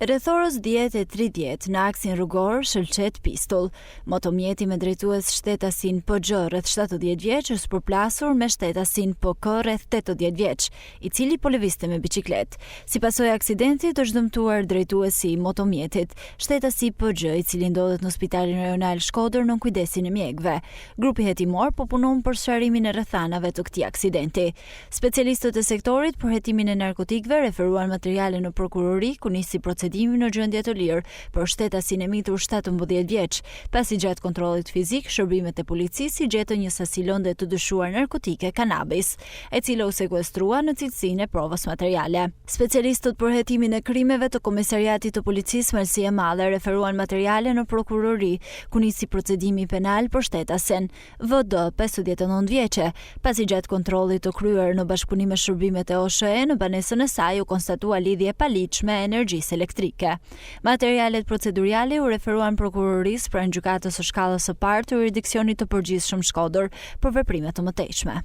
Rreth orës 10:30 në aksin rrugor shëlqet pistull. Motomjeti me drejtues shtetasin PG rreth 70 vjeç është përplasur me shtetasin PK rreth 80 vjeç, i cili po lëvizte me biçikletë. Si pasojë e aksidentit është dëmtuar drejtuesi i motomjetit, shtetasi PG, i cili ndodhet në Spitalin Rajonal Shkodër nën kujdesin e mjekëve. Grupi hetimor po punon për sqarimin e rrethanave të këtij aksidenti. Specialistët e sektorit për hetimin e narkotikëve referuan materiale në prokurori ku nisi në gjendje të lirë për shtetasin e mitur 17 vjeç. Pasi gjatë kontrollit fizik, shërbimet e policisë gjetën një sasi lënde të dyshuar narkotike kanabis, e cila u sekuestrua në cilësinë e provës materiale. Specialistët për hetimin e krimeve të Komisariatit të Policisë Malsi e Madhe referuan materiale në prokurori, ku nisi procedimi penal për shtetasin VD 59 vjeçe. Pasi gjatë kontrollit të kryer në bashkëpunim me shërbimet e OSHE, në banesën e saj u konstatua lidhje paligjshme e energjisë elektrike. Materialet proceduriale u referuan prokurorisë pranë gjykatës së shkallës së parë të jurisdiksionit të përgjithshëm Shkodër për veprime të mëtejshme.